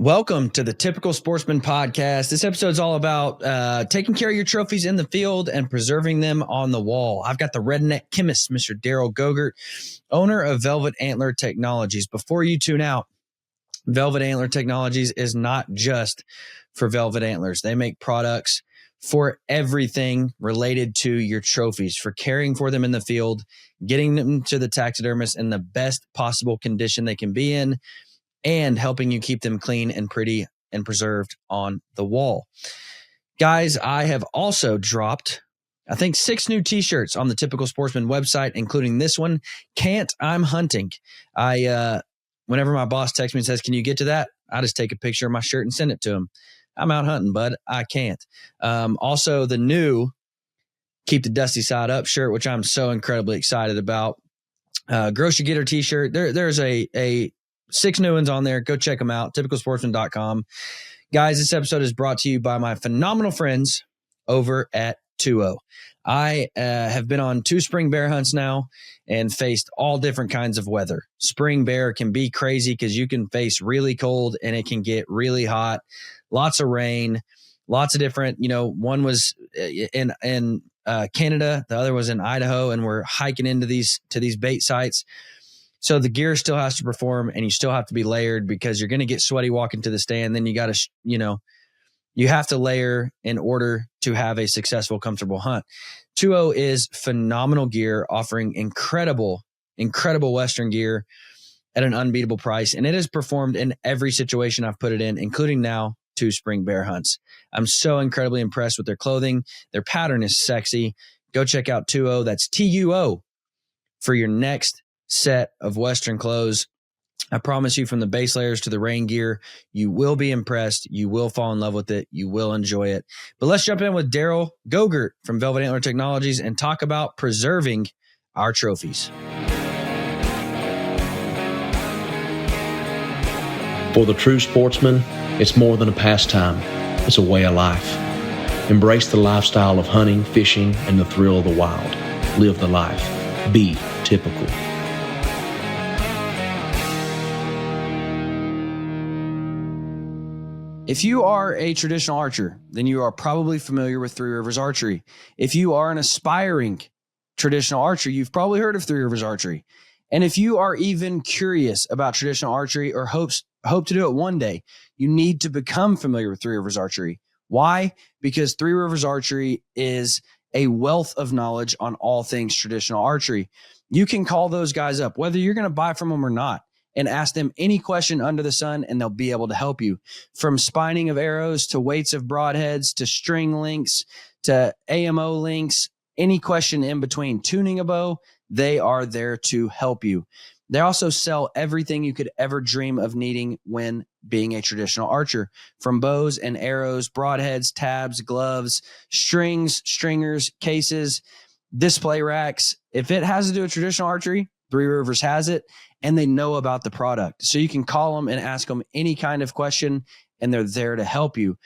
Welcome to the Typical Sportsman Podcast. This episode is all about taking care of your trophies in the field and preserving them on the wall. I've got the redneck chemist, Mr. Darrell Gogert, owner of Velvet Antler Technologies. Before you tune out, Velvet Antler Technologies is not just for velvet antlers. They make products for everything related to your trophies, for caring for them in the field, getting them to the taxidermist in the best possible condition they can be in, and helping you keep them clean and pretty and preserved on the wall. Guys, I have also dropped, I think, 6 new t-shirts on the Typical Sportsman website, including this one, Can't I'm Hunting. Whenever my boss texts me and says, can you get to that? I just take a picture of my shirt and send it to him. I'm out hunting, bud. I can't. Also, the new Keep the Dusty Side Up shirt, which I'm so incredibly excited about. Grocery Getter t-shirt. There's a 6 new ones on there. Go check them out. Typicalsportsman.com. Guys, this episode is brought to you by my phenomenal friends over at 2-0. I have been on 2 spring bear hunts now and faced all different kinds of weather. Spring bear can be crazy because you can face really cold and it can get really hot. Lots of rain, lots of different, one was in Canada, the other was in Idaho, and we're hiking into these bait sites. So the gear still has to perform and you still have to be layered because you're going to get sweaty walking to the stand. Then you got to, you have to layer in order to have a successful, comfortable hunt. 2-0 is phenomenal gear, offering incredible Western gear at an unbeatable price. And it has performed in every situation I've put it in, including now 2 spring bear hunts. I'm so incredibly impressed with their clothing. Their pattern is sexy. Go check out 2-0. That's TUO for your next set of Western clothes. I promise you, from the base layers to the rain gear, you will be impressed. You will fall in love with it. You will enjoy it. But let's jump in with Darrell Gogert from Velvet Antler Technologies and talk about preserving our trophies. For the true sportsman, it's more than a pastime. It's a way of life. Embrace the lifestyle of hunting, fishing, and the thrill of the wild. Live the life. Be typical. If you are a traditional archer, then you are probably familiar with Three Rivers Archery. If you are an aspiring traditional archer, you've probably heard of Three Rivers Archery. And if you are even curious about traditional archery or hope to do it one day, you need to become familiar with Three Rivers Archery. Why? Because Three Rivers Archery is a wealth of knowledge on all things traditional archery. You can call those guys up, whether you're going to buy from them or not, and ask them any question under the sun, and they'll be able to help you. From spining of arrows to weights of broadheads to string links to AMO links, any question in between, tuning a bow, they are there to help you. They also sell everything you could ever dream of needing when being a traditional archer, from bows and arrows, broadheads, tabs, gloves, strings, stringers, cases, display racks. If it has to do with traditional archery, Three Rivers has it, and they know about the product. So you can call them and ask them any kind of question, and they're there to help you.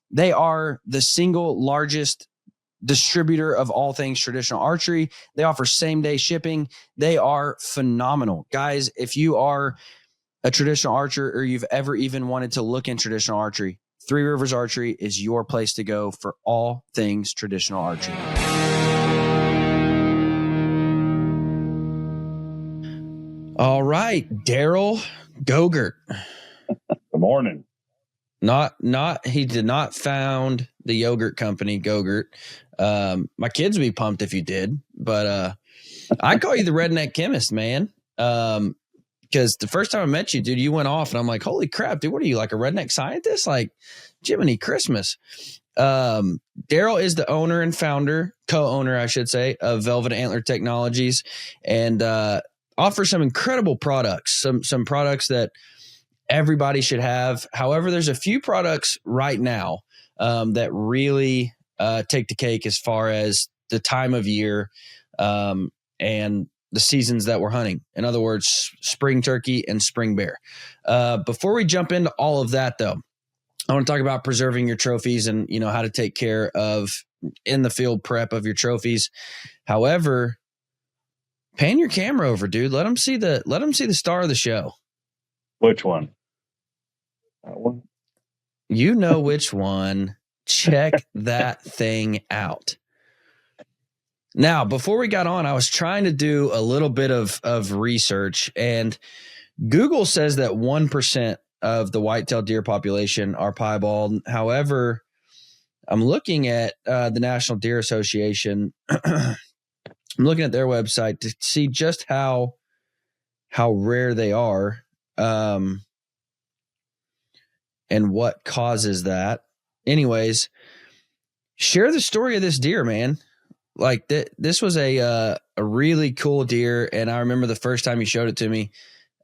They are the single largest distributor of all things traditional archery. They offer same-day shipping. They are phenomenal. Guys, if you are a traditional archer or you've ever even wanted to look in traditional archery, Three Rivers Archery is your place to go for all things traditional archery. All right, Darrell Gogert. Good morning. He did not found the yogurt company, Gogert. My kids would be pumped if you did, but I call you the redneck chemist, man. Because the first time I met you, dude, you went off and I'm like, holy crap, dude, what are you, like a redneck scientist? Like Jiminy Christmas. Darrell is the owner and founder, co-owner, I should say, of Velvet Antler Technologies, and offer some incredible products, some products that everybody should have. However, there's a few products right now that really take the cake as far as the time of year and the seasons that we're hunting. In other words, spring turkey and spring bear. Before we jump into all of that, though, I want to talk about preserving your trophies and, how to take care of in the field prep of your trophies. However, pan your camera over, dude. Let them see the star of the show. Which one? That one? You know which one. Check that thing out. Now, before we got on, I was trying to do a little bit of research, and Google says that 1% of the white-tailed deer population are piebald. However, I'm looking at the National Deer Association. I'm looking at their website to see just how rare they are, and what causes that. Anyways, share the story of this deer, man. Like this was a really cool deer, and I remember the first time you showed it to me,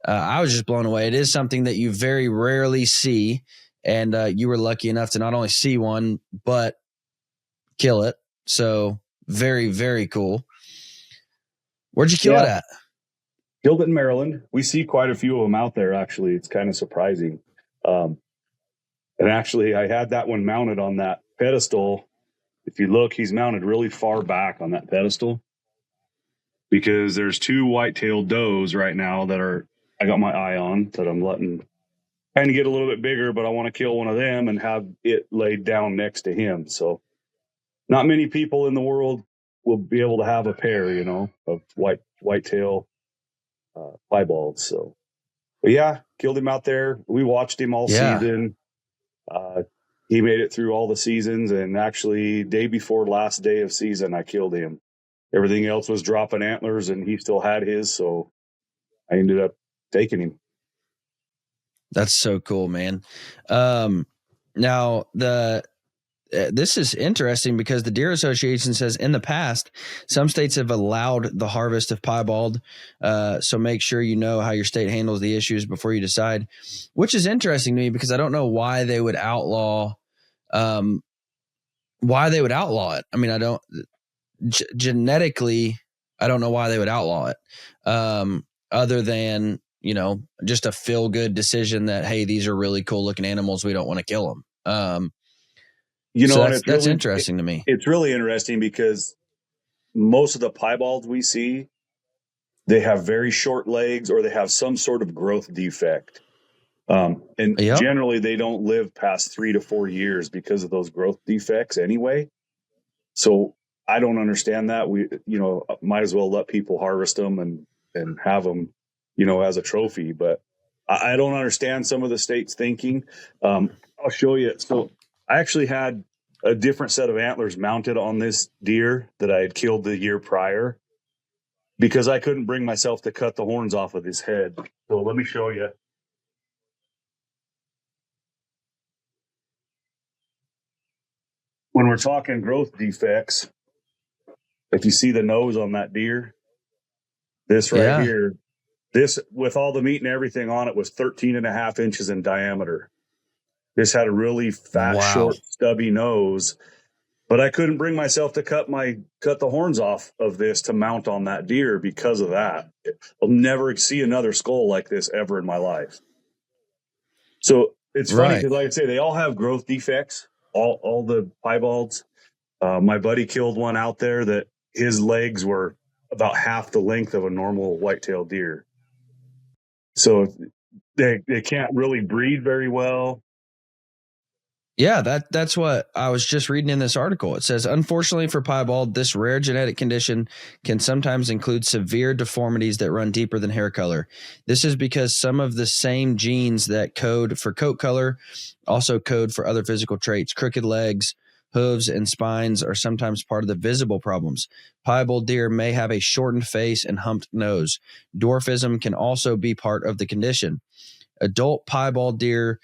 I was just blown away. It is something that you very rarely see, and you were lucky enough to not only see one but kill it. So very, very cool. Where'd you kill it at? Killed it in Maryland. We see quite a few of them out there. Actually, it's kind of surprising. And actually, I had that one mounted on that pedestal. If you look, he's mounted really far back on that pedestal because there's 2 white-tailed does right now that I got my eye on, that I'm letting kind of get a little bit bigger, but I want to kill one of them and have it laid down next to him. So not many people in the world will be able to have a pair, of whitetail piebalds. So, but yeah, killed him out there. We watched him all season. He made it through all the seasons, and actually day before last day of season, I killed him. Everything else was dropping antlers, and he still had his, so I ended up taking him. That's so cool, man. Now this is interesting because the Deer Association says in the past, some states have allowed the harvest of piebald. So make sure you know how your state handles the issues before you decide, which is interesting to me because I don't know why they would outlaw it. I mean, I don't genetically, I don't know why they would outlaw it. Other than, just a feel good decision that, hey, these are really cool looking animals. We don't want to kill them. That's really interesting to me. It's really interesting because most of the piebalds we see, they have very short legs or they have some sort of growth defect. Generally they don't live past 3 to 4 years because of those growth defects anyway. So I don't understand that. We, might as well let people harvest them and have them, as a trophy. But I don't understand some of the states' thinking. I'll show you. So I actually had a different set of antlers mounted on this deer that I had killed the year prior because I couldn't bring myself to cut the horns off of his head. So let me show you. When we're talking growth defects, if you see the nose on that deer, this right here, this with all the meat and everything on it was 13.5 inches in diameter. This had a really fat, short, stubby nose, but I couldn't bring myself to cut the horns off of this to mount on that deer because of that. I'll never see another skull like this ever in my life. So it's funny because, like I say, they all have growth defects, all the piebalds. My buddy killed one out there that his legs were about half the length of a normal white-tailed deer. So they can't really breed very well. Yeah, that's what I was just reading in this article. It says, unfortunately for piebald, this rare genetic condition can sometimes include severe deformities that run deeper than hair color. This is because some of the same genes that code for coat color also code for other physical traits. Crooked legs, hooves, and spines are sometimes part of the visible problems. Piebald deer may have a shortened face and humped nose. Dwarfism can also be part of the condition. Adult piebald deer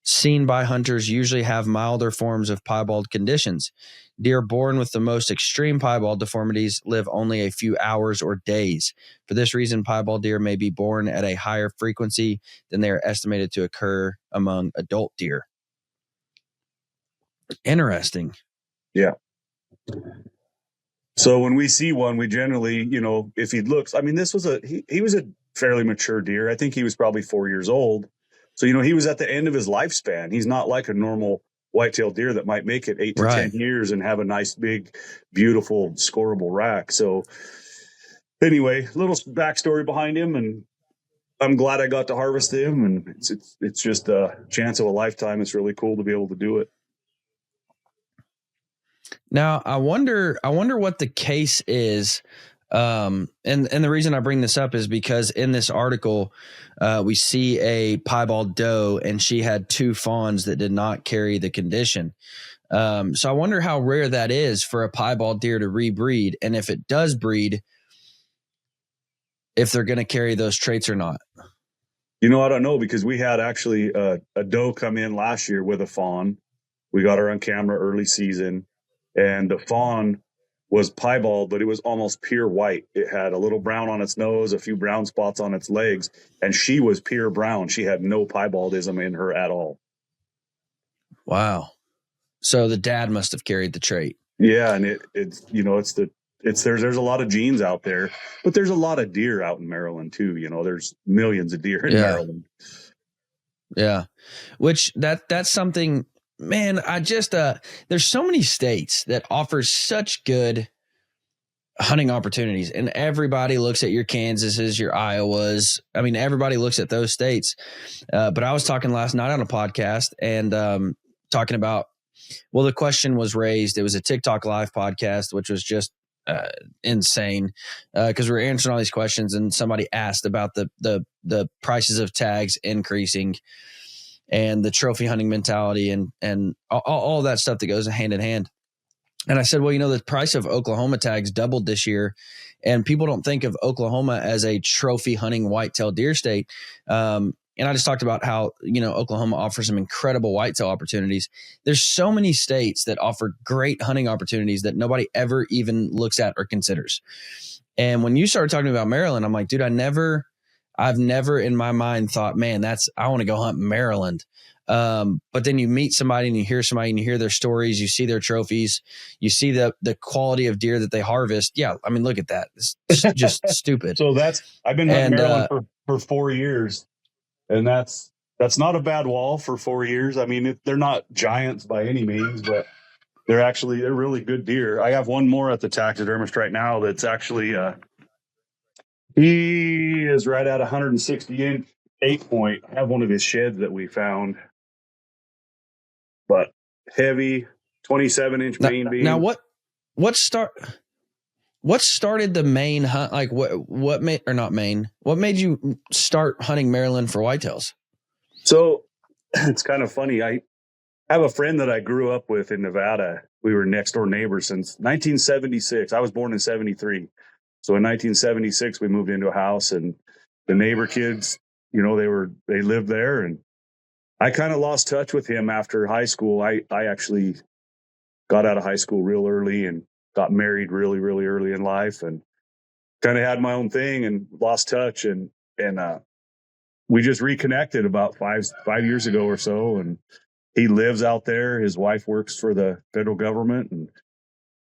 seen by hunters usually have milder forms of piebald conditions. Deer born with the most extreme piebald deformities live only a few hours or days. For this reason, piebald deer may be born at a higher frequency than they are estimated to occur among adult deer. Interesting. Yeah. So when we see one, we generally, if he looks, I mean, this was he was a fairly mature deer. I think he was probably 4 years old. So, he was at the end of his lifespan. He's not like a normal white-tailed deer that might make it 8 to 10 years and have a nice, big, beautiful, scoreable rack. So anyway, little backstory behind him. And I'm glad I got to harvest him, and it's just a chance of a lifetime. It's really cool to be able to do it. Now, I wonder what the case is. And the reason I bring this up is because in this article, we see a piebald doe, and she had 2 fawns that did not carry the condition. So I wonder how rare that is for a piebald deer to rebreed, and if it does breed, if they're going to carry those traits or not. I don't know, because we had actually a doe come in last year with a fawn. We got her on camera early season, and the fawn was piebald, but it was almost pure white. It had a little brown on its nose, a few brown spots on its legs, and she was pure brown. She had no piebaldism in her at all. Wow. So the dad must have carried the trait. Yeah, and there's a lot of genes out there, but there's a lot of deer out in Maryland too. There's millions of deer in Maryland. Yeah. Which that's something, man, there's so many states that offer such good hunting opportunities, and everybody looks at your Kansases, your Iowas. I mean, everybody looks at those states. But I was talking last night on a podcast and talking about, well, the question was raised. It was a TikTok live podcast, which was just insane because we were answering all these questions, and somebody asked about the prices of tags increasing and the trophy hunting mentality and all that stuff that goes hand in hand. And I said, well, the price of Oklahoma tags doubled this year, and people don't think of Oklahoma as a trophy hunting whitetail deer state. And I just talked about how, Oklahoma offers some incredible whitetail opportunities. There's so many states that offer great hunting opportunities that nobody ever even looks at or considers. And when you started talking about Maryland, I'm like, dude, I've never in my mind thought, man, I want to go hunt Maryland. But then you meet somebody and you hear somebody and you hear their stories, you see their trophies, you see the quality of deer that they harvest. Yeah. I mean, look at that. It's just stupid. So I've been hunting Maryland for 4 years, and that's not a bad wall for 4 years. I mean, they're not giants by any means, but they're really good deer. I have one more at the taxidermist right now. That's actually, he is right at 160-inch 8-point. I have one of his sheds that we found. But heavy 27-inch main beam. Now what started the Maine hunt? Like what made you start hunting Maryland for whitetails? So it's kind of funny. I have a friend that I grew up with in Nevada. We were next door neighbors since 1976. I was born in 73. So in 1976, we moved into a house, and the neighbor kids, they lived there, and I kind of lost touch with him after high school. I actually got out of high school real early and got married really, really early in life, and kind of had my own thing and lost touch. And we just reconnected about five years ago or so. And he lives out there. His wife works for the federal government,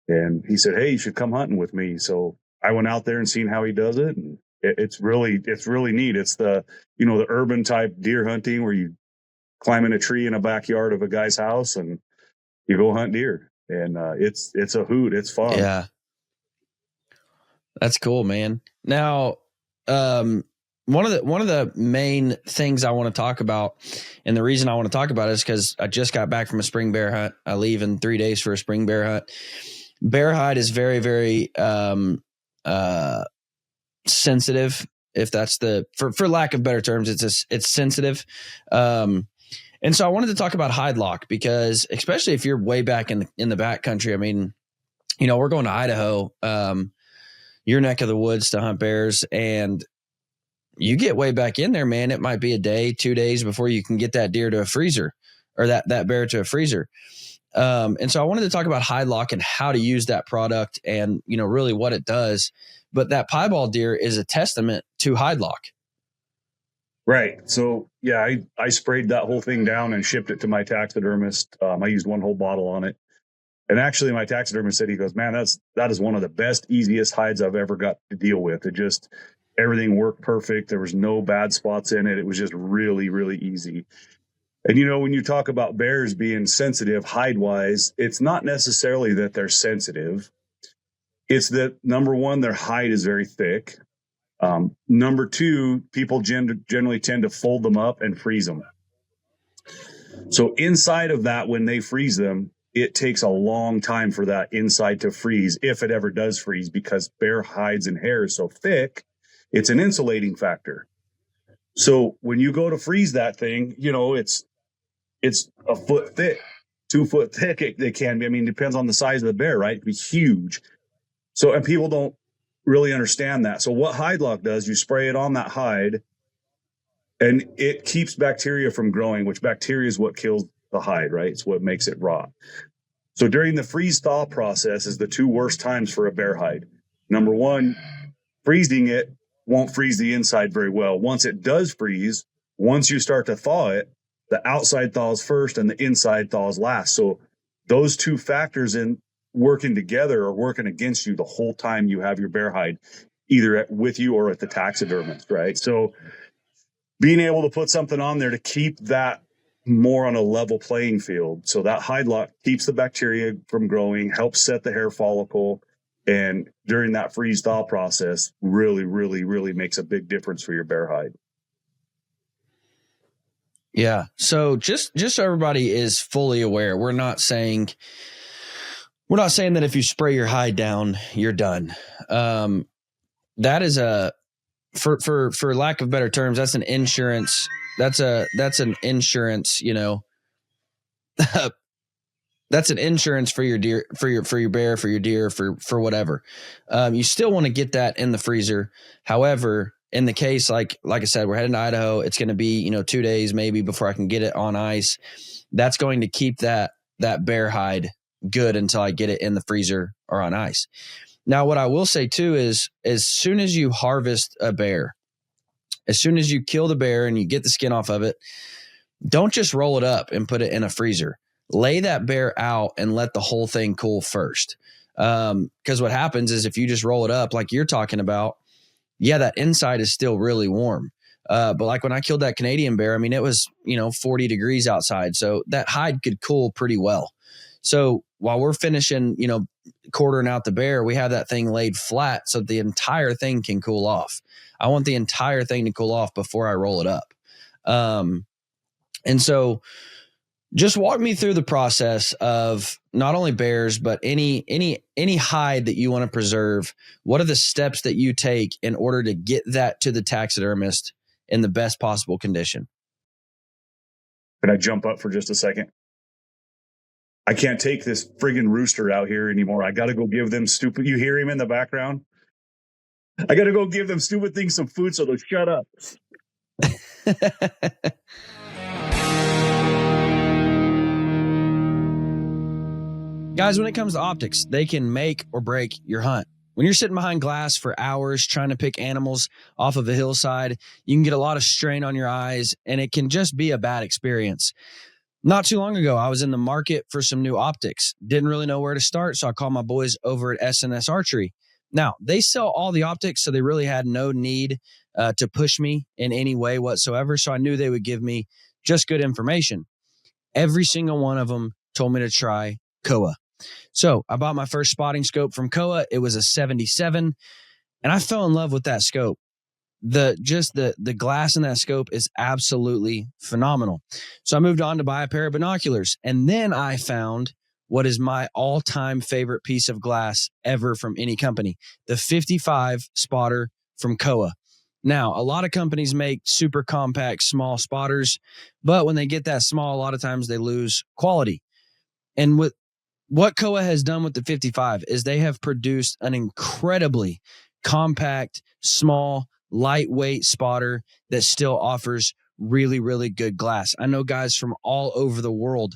and he said, hey, you should come hunting with me. So I went out there and seen how he does it. And it's really neat. It's the urban type deer hunting where you climb in a tree in a backyard of a guy's house and you go hunt deer, and it's a hoot. It's fun. Yeah. That's cool, man. Now, one of the main things I want to talk about, and the reason I want to talk about it is because I just got back from a spring bear hunt. I leave in 3 days for a spring bear hunt. Bear hide is very, very sensitive. If that's for lack of better terms, it's sensitive. And so I wanted to talk about hide lock, because especially if you're way back in the back country, I mean, we're going to Idaho, your neck of the woods to hunt bears, and you get way back in there, man. It might be a day, 2 days before you can get that deer to a freezer, or that bear to a freezer. And so I wanted to talk about hide lock and how to use that product and, really what it does. But that piebald deer is a testament to hide lock. Right. So, yeah, I sprayed that whole thing down and shipped it to my taxidermist. I used one whole bottle on it. And actually, my taxidermist said, he goes, man, that is one of the best, easiest hides I've ever got to deal with. Everything worked perfect. There was no bad spots in it. It was just really, really easy. And, when you talk about bears being sensitive hide-wise, it's not necessarily that they're sensitive. It's that, number one, their hide is very thick. Number two, people generally tend to fold them up and freeze them. So inside of that, when they freeze them, it takes a long time for that inside to freeze, if it ever does freeze, because bear hides and hair is so thick, it's an insulating factor. So when you go to freeze that thing, it's a foot thick, 2 foot thick. It can be. I mean, it depends on the size of the bear, right? It can be huge. So, and people don't really understand that. So what Hide Lock does, you spray it on that hide, and it keeps bacteria from growing, which bacteria is what kills the hide, right? It's what makes it rot. So during the freeze thaw process is the two worst times for a bear hide. Number one, freezing it won't freeze the inside very well. Once it does freeze, once you start to thaw it, the outside thaws first and the inside thaws last. So those two factors in working together are working against you the whole time you have your bear hide, either with you or at the taxidermist, right? So being able to put something on there to keep that more on a level playing field. So that Hide Lock keeps the bacteria from growing, helps set the hair follicle, and during that freeze thaw process really, really, really makes a big difference for your bear hide. Yeah. So just so everybody is fully aware, we're not saying that if you spray your hide down, you're done. That is for lack of better terms, that's an insurance. That's an insurance, that's an insurance for your deer, for your bear, for your deer, for whatever. You still want to get that in the freezer. However, in the case, like I said, we're heading to Idaho. It's going to be, 2 days maybe before I can get it on ice. That's going to keep that bear hide good until I get it in the freezer or on ice. Now, what I will say too is, as soon as you harvest a bear, as soon as you kill the bear and you get the skin off of it, don't just roll it up and put it in a freezer. Lay that bear out and let the whole thing cool first. Because what happens is, if you just roll it up like you're talking about, yeah, that inside is still really warm. But like when I killed that Canadian bear, I mean, it was, 40 degrees outside. So that hide could cool pretty well. So while we're finishing, quartering out the bear, we have that thing laid flat so the entire thing can cool off. I want the entire thing to cool off before I roll it up. And so just walk me through the process of not only bears, but any hide that you want to preserve. What are the steps that you take in order to get that to the taxidermist in the best possible condition? Can I jump up for just a second? I can't take this friggin' rooster out here anymore. I got to go give them stupid. You hear him in the background? I got to go give them stupid things some food so they'll shut up. Guys, when it comes to optics, they can make or break your hunt. When you're sitting behind glass for hours trying to pick animals off of a hillside, you can get a lot of strain on your eyes, and it can just be a bad experience. Not too long ago, I was in the market for some new optics. Didn't really know where to start, so I called my boys over at S&S Archery. Now, they sell all the optics, so they really had no need to push me in any way whatsoever, so I knew they would give me just good information. Every single one of them told me to try Kowa. So I bought my first spotting scope from Kowa. It was a 77, and I fell in love with that scope. The glass in that scope is absolutely phenomenal. So I moved on to buy a pair of binoculars, and then I found what is my all-time favorite piece of glass ever from any company, the 55 spotter from Kowa. Now, a lot of companies make super compact, small spotters, but when they get that small, a lot of times they lose quality. And what Kowa has done with the 55 is they have produced an incredibly compact, small, lightweight spotter that still offers really, really good glass. I know guys from all over the world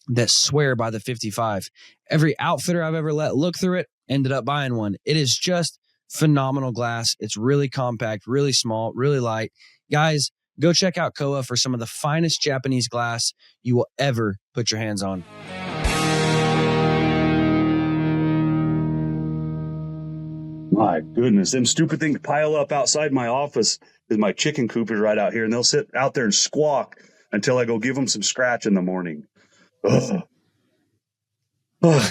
that swear by the 55. Every outfitter I've ever let look through it ended up buying one. It is just phenomenal glass. It's really compact, really small, really light. Guys, go check out Kowa for some of the finest Japanese glass you will ever put your hands on. My goodness, them stupid things pile up outside my office because my chicken coop is right out here, and they'll sit out there and squawk until I go give them some scratch in the morning. Ugh. Oh,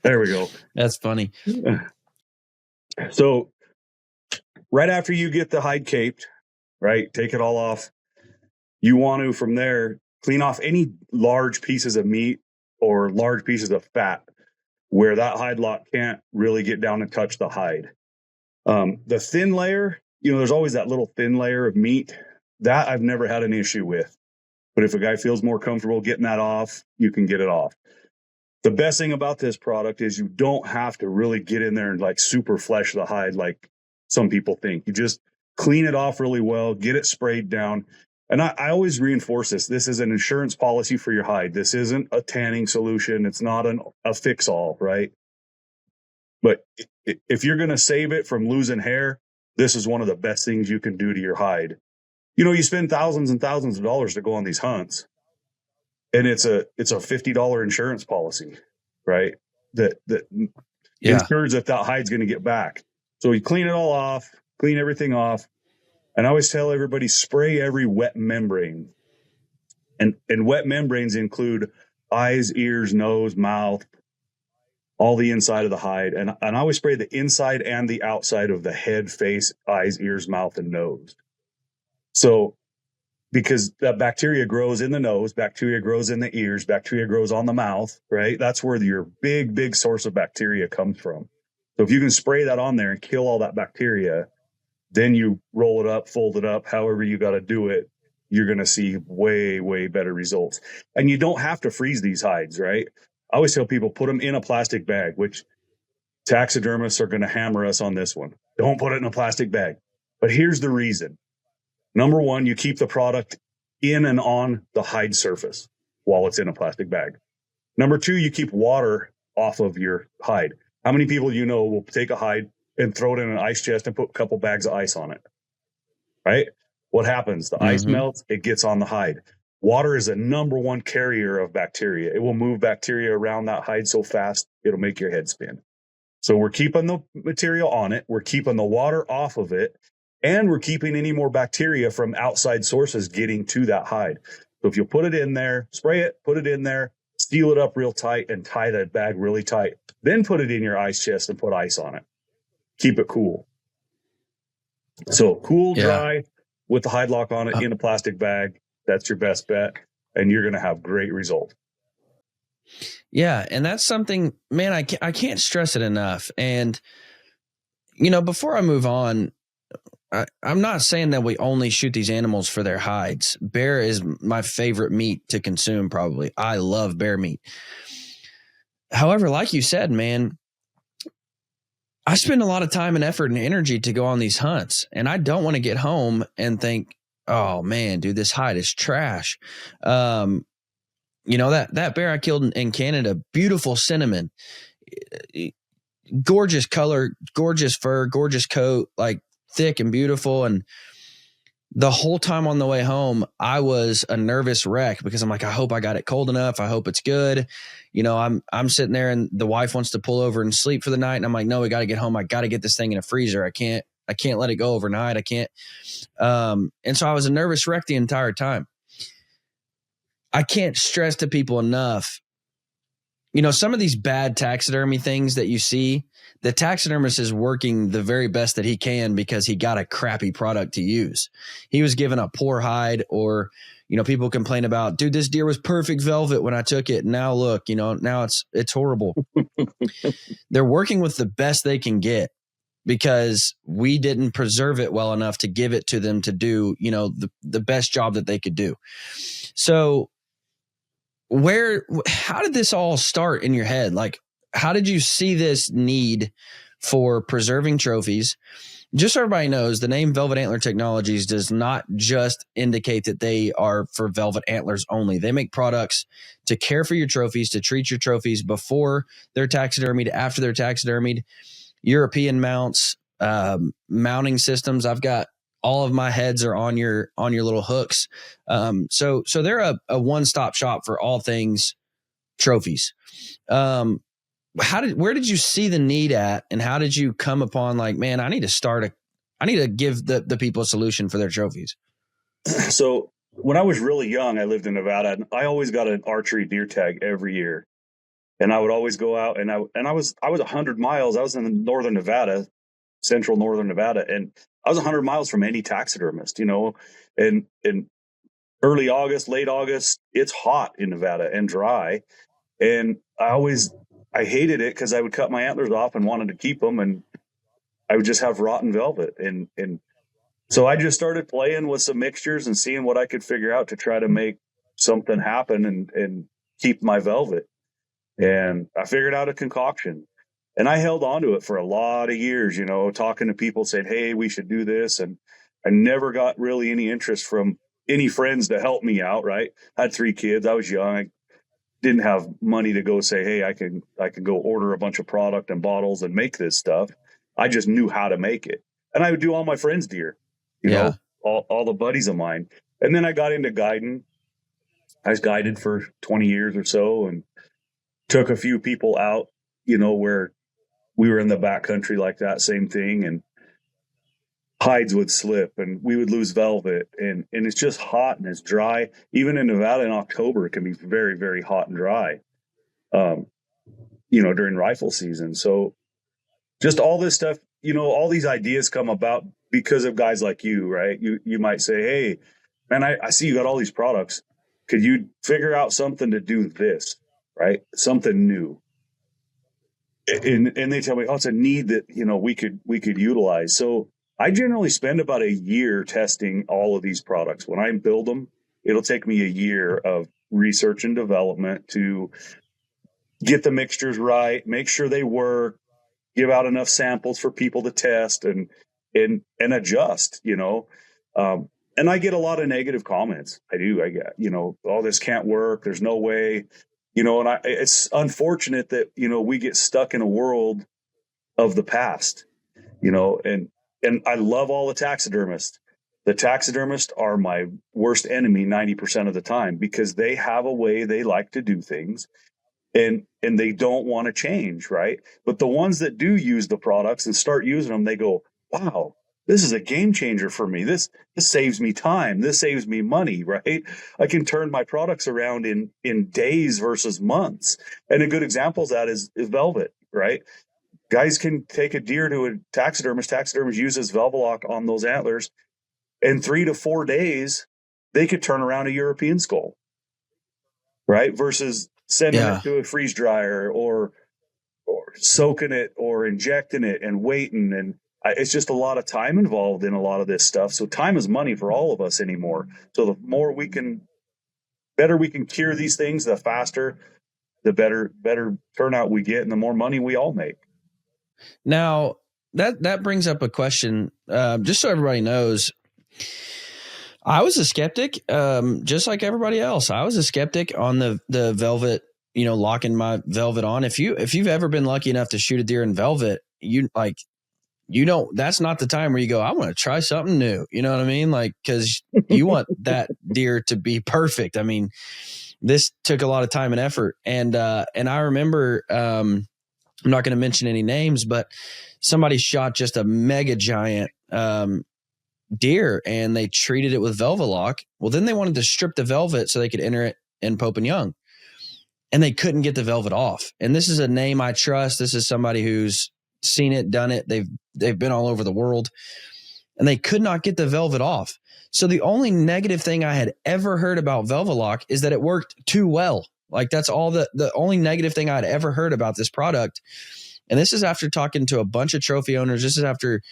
there we go. That's funny. So right after you get the hide caped, right, take it all off. You want to, from there, clean off any large pieces of meat or large pieces of fat where that hide lock can't really get down and touch the hide. The thin layer, there's always that little thin layer of meat that I've never had an issue with. But if a guy feels more comfortable getting that off, you can get it off. The best thing about this product is you don't have to really get in there and like super flesh the hide like some people think. You just clean it off really well, get it sprayed down. And I always reinforce this. This is an insurance policy for your hide. This isn't a tanning solution. It's not a fix-all, right? But if you're going to save it from losing hair, this is one of the best things you can do to your hide. You spend thousands and thousands of dollars to go on these hunts, and it's a $50 insurance policy, right? That ensures that hide's going to get back. So you clean it all off, clean everything off. And I always tell everybody, spray every wet membrane. And wet membranes include eyes, ears, nose, mouth, all the inside of the hide. And I always spray the inside and the outside of the head, face, eyes, ears, mouth, and nose. So because that bacteria grows in the nose, bacteria grows in the ears, bacteria grows on the mouth, right? That's where your big source of bacteria comes from. So if you can spray that on there and kill all that bacteria, then you roll it up, fold it up, however you got to do it, you're going to see way better results. And you don't have to freeze these hides, right? I always tell people, put them in a plastic bag, which taxidermists are going to hammer us on this one. Don't put it in a plastic bag. But here's the reason. Number one, you keep the product in and on the hide surface while it's in a plastic bag. Number two, you keep water off of your hide. How many people will take a hide and throw it in an ice chest and put a couple bags of ice on it, right? What happens? The ice melts, it gets on the hide. Water is a number one carrier of bacteria. It will move bacteria around that hide so fast, it'll make your head spin. So we're keeping the material on it. We're keeping the water off of it. And we're keeping any more bacteria from outside sources getting to that hide. So if you put it in there, spray it, put it in there, seal it up real tight and tie that bag really tight. Then put it in your ice chest and put ice on it. Keep it cool. So cool, dry, with the hide lock on it in a plastic bag. That's your best bet. And you're going to have great results. Yeah. And that's something, man, I can't stress it enough. And, before I move on, I'm not saying that we only shoot these animals for their hides. Bear is my favorite meat to consume, probably. I love bear meat. However, like you said, man, I spend a lot of time and effort and energy to go on these hunts, and I don't want to get home and think, oh man, dude, this hide is trash. That bear I killed in Canada, beautiful cinnamon, gorgeous color, gorgeous fur, gorgeous coat, like thick and beautiful. And the whole time on the way home, I was a nervous wreck because I'm like, I hope I got it cold enough. I hope it's good. I'm sitting there and the wife wants to pull over and sleep for the night. And I'm like, no, we got to get home. I got to get this thing in a freezer. I can't let it go overnight. I can't. And so I was a nervous wreck the entire time. I can't stress to people enough, some of these bad taxidermy things that you see, the taxidermist is working the very best that he can because he got a crappy product to use. He was given a poor hide, or, people complain about, dude, this deer was perfect velvet when I took it. Now look, now it's horrible. They're working with the best they can get because we didn't preserve it well enough to give it to them to do, the best job that they could do. So how did this all start in your head? Like, how did you see this need for preserving trophies? Just so everybody knows, the name Velvet Antler Technologies does not just indicate that they are for velvet antlers only. They make products to care for your trophies, to treat your trophies before they're taxidermied, after they're taxidermied, European mounts, mounting systems. I've got all of my heads are on your little hooks. So they're a one-stop shop for all things trophies. Where did you see the need at, and how did you come upon like, man, I need to give the people a solution for their trophies? So when I was really young, I lived in Nevada, and I always got an archery deer tag every year. And I would always go out, and I was 100 miles. I was in northern Nevada, central northern Nevada, and I was 100 miles from any taxidermist, and in early August, late August, it's hot in Nevada and dry. And I hated it because I would cut my antlers off and wanted to keep them, and I would just have rotten velvet. And so I just started playing with some mixtures and seeing what I could figure out to try to make something happen and keep my velvet. And I figured out a concoction, and I held on to it for a lot of years, talking to people saying, hey, we should do this. And I never got really any interest from any friends to help me out. Right. I had 3 kids. I was young. I didn't have money to go say, hey, I can go order a bunch of product and bottles and make this stuff. I just knew how to make it. And I would do all my friends' deer, all the buddies of mine. And then I got into guiding. I was guided for 20 years or so and took a few people out, where we were in the backcountry like that, same thing. And hides would slip and we would lose velvet, and it's just hot and it's dry. Even in Nevada in October, it can be very, very hot and dry, during rifle season. So just all this stuff, all these ideas come about because of guys like you, right? You might say, hey, man, I see you got all these products. Could you figure out something to do this, right? Something new. And they tell me, oh, it's a need that, we could utilize. So I generally spend about a year testing all of these products. When I build them, it'll take me a year of research and development to get the mixtures right, make sure they work, give out enough samples for people to test and adjust, and I get a lot of negative comments. I do. I get, oh, this can't work. There's no way, and it's unfortunate that, we get stuck in a world of the past, and I love all the taxidermists. The taxidermists are my worst enemy 90% of the time because they have a way they like to do things and they don't want to change, right? But the ones that do use the products and start using them, they go, wow, this is a game changer for me. This saves me time. This saves me money, right? I can turn my products around in days versus months. And a good example of that is velvet, right? Guys can take a deer to a taxidermist. Taxidermist uses Velvelock on those antlers. In 3 to 4 days, they could turn around a European skull, right? Versus sending it to a freeze dryer or soaking it or injecting it and waiting. And it's just a lot of time involved in a lot of this stuff. So time is money for all of us anymore. So the more better we can cure these things, the faster, the better turnout we get and the more money we all make. Now, that brings up a question, just so everybody knows. I was a skeptic, just like everybody else. I was a skeptic on the velvet, locking my velvet on. If you've ever been lucky enough to shoot a deer in velvet, that's not the time where you go, I want to try something new. You know what I mean? Like, because you want that deer to be perfect. I mean, this took a lot of time and effort. And I remember, I'm not going to mention any names, but somebody shot just a mega giant deer and they treated it with Velvelock. Well, then they wanted to strip the velvet so they could enter it in Pope and Young, and they couldn't get the velvet off. And this is a name I trust. This is somebody who's seen it, done it. They've been all over the world, and they could not get the velvet off. So the only negative thing I had ever heard about Velvelock is that it worked too well. Like that's all the only negative thing I'd ever heard about this product. And this is after talking to a bunch of trophy owners. This is after,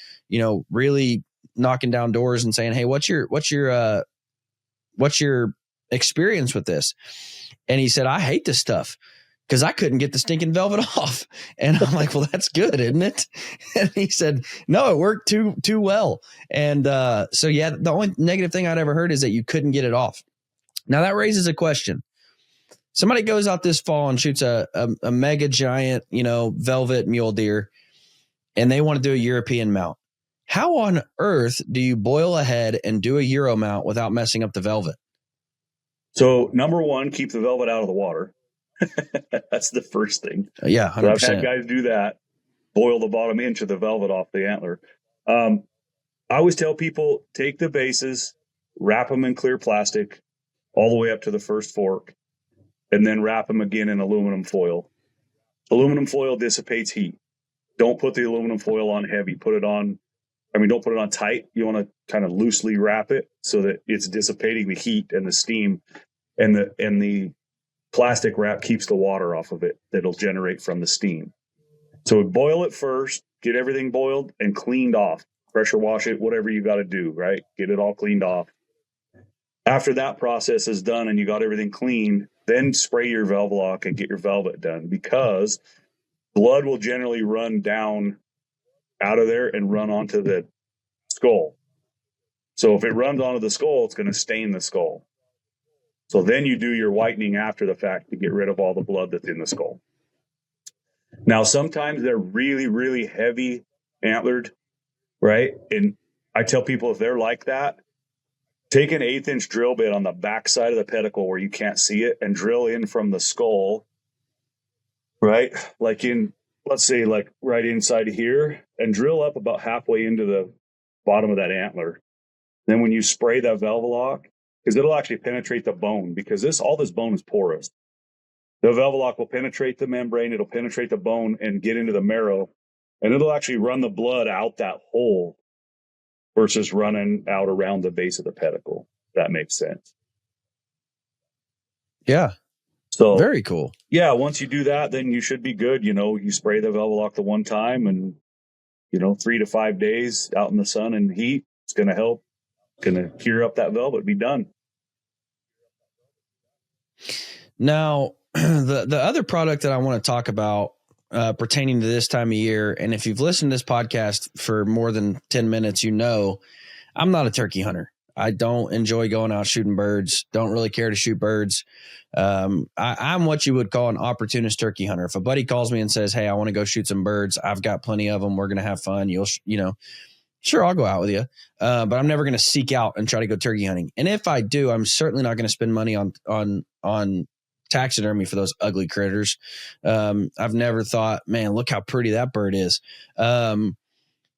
really knocking down doors and saying, hey, what's your experience with this? And he said, I hate this stuff because I couldn't get the stinking velvet off. And I'm like, well, that's good, isn't it? And he said, no, it worked too well. And so, yeah, the only negative thing I'd ever heard is that you couldn't get it off. Now that raises a question. Somebody goes out this fall and shoots a mega giant, velvet mule deer, and they want to do a European mount. How on earth do you boil a head and do a Euro mount without messing up the velvet? So number one, keep the velvet out of the water. That's the first thing. Yeah, 100%. So I've had guys do that, boil the bottom inch of the velvet off the antler. I always tell people, take the bases, wrap them in clear plastic all the way up to the first fork, and then wrap them again in aluminum foil. Aluminum foil dissipates heat. Don't put the aluminum foil on heavy. Don't put it on tight. You want to kind of loosely wrap it so that it's dissipating the heat and the steam, and the plastic wrap keeps the water off of it that'll generate from the steam. So boil it first, get everything boiled and cleaned off. Pressure wash it, whatever you got to do, right? Get it all cleaned off. After that process is done and you got everything clean, then spray your Velvelock and get your velvet done, because blood will generally run down out of there and run onto the skull. So if it runs onto the skull, it's going to stain the skull. So then you do your whitening after the fact to get rid of all the blood that's in the skull. Now, sometimes they're really, really heavy antlered, right? And I tell people, if they're like that, take an 1/8 inch drill bit on the back side of the pedicle where you can't see it and drill in from the skull, right? Let's say right inside of here, and drill up about halfway into the bottom of that antler. Then when you spray that Velvelock, because it'll actually penetrate the bone, because all this bone is porous. The Velvelock will penetrate the membrane, it'll penetrate the bone and get into the marrow, and it'll actually run the blood out that hole versus running out around the base of the pedicle. If that makes sense. Yeah. So very cool. Yeah. Once you do that, then you should be good. You spray the Velvelock the one time, and 3 to 5 days out in the sun and heat, it's going to help. Going to cure up that velvet, be done. Now, the other product that I want to talk about pertaining to this time of year, and if you've listened to this podcast for more than 10 minutes, I'm not a turkey hunter. I don't enjoy going out shooting birds. Don't really care to shoot birds. I'm what you would call an opportunist turkey hunter. If a buddy calls me and says, "Hey, I want to go shoot some birds. I've got plenty of them. We're going to have fun. Sure, I'll go out with you. But I'm never going to seek out and try to go turkey hunting. And if I do, I'm certainly not going to spend money on taxidermy for those ugly critters. I've never thought, man, look how pretty that bird is. They're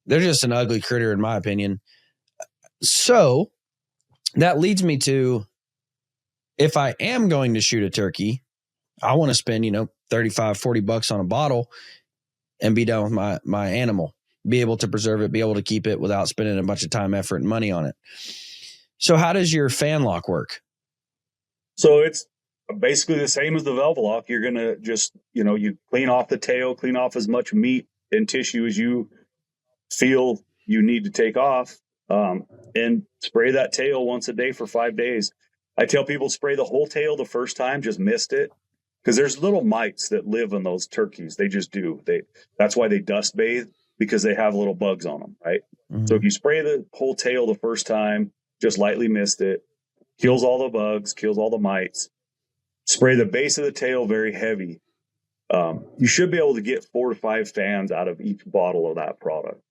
just an ugly critter in my opinion. So that leads me to, if I am going to shoot a turkey, I want to spend, $35, $40 on a bottle and be done with my animal, be able to preserve it, be able to keep it without spending a bunch of time, effort, and money on it. So how does your fan lock work? So it's basically the same as the Velvelock. You're going to just, you clean off the tail, clean off as much meat and tissue as you feel you need to take off, and spray that tail once a day for 5 days. I tell people spray the whole tail the first time, just missed it. Because there's little mites that live in those turkeys. They just do. That's why they dust bathe, because they have little bugs on them, right? Mm-hmm. So if you spray the whole tail the first time, just lightly missed it, kills all the bugs, kills all the mites. Spray the base of the tail very heavy. You should be able to get 4 to 5 fans out of each bottle of that product.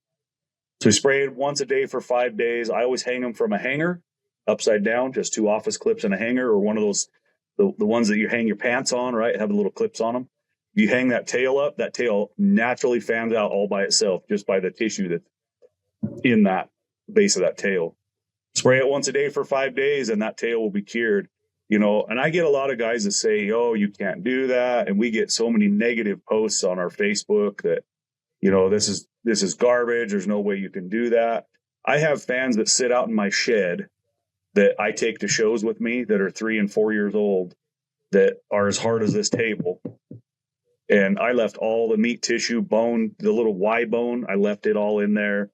So spray it once a day for 5 days. I always hang them from a hanger, upside down, just 2 office clips and a hanger, or one of those, the ones that you hang your pants on, right? Have the little clips on them. You hang that tail up, that tail naturally fans out all by itself, just by the tissue that's in that base of that tail. Spray it once a day for 5 days, and that tail will be cured. And I get a lot of guys that say, "Oh, you can't do that." And we get so many negative posts on our Facebook that, this is garbage. There's no way you can do that. I have fans that sit out in my shed that I take to shows with me that are 3 and 4 years old, that are as hard as this table. And I left all the meat tissue, bone, the little Y bone, I left it all in there.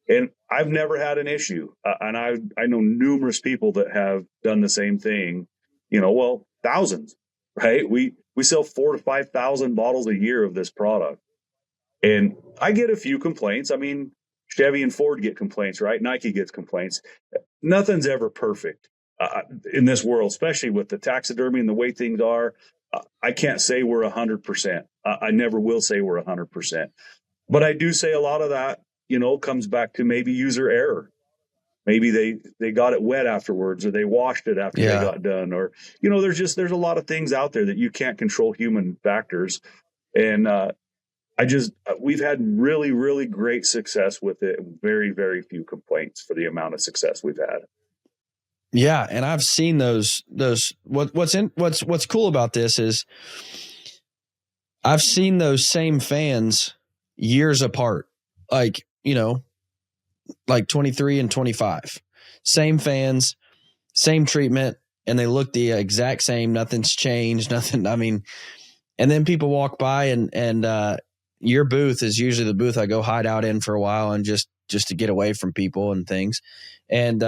And I've never had an issue. And I know numerous people that have done the same thing, thousands, right? We sell 4,000 to 5,000 bottles a year of this product. And I get a few complaints. I mean, Chevy and Ford get complaints, right? Nike gets complaints. Nothing's ever perfect in this world, especially with the taxidermy and the way things are. I can't say we're 100%. I never will say we're 100%. But I do say a lot of that, comes back to maybe user error. Maybe they got it wet afterwards, or they washed it after they got done, or, there's a lot of things out there that you can't control, human factors. And we've had really, really great success with it. Very, very few complaints for the amount of success we've had. Yeah. And I've seen those, what's cool about this is I've seen those same fans years apart, like, like 23 and 25, same fans, same treatment, and they look the exact same. Nothing's changed. Nothing. I mean, and then people walk by and your booth is usually the booth I go hide out in for a while and just to get away from people and things. And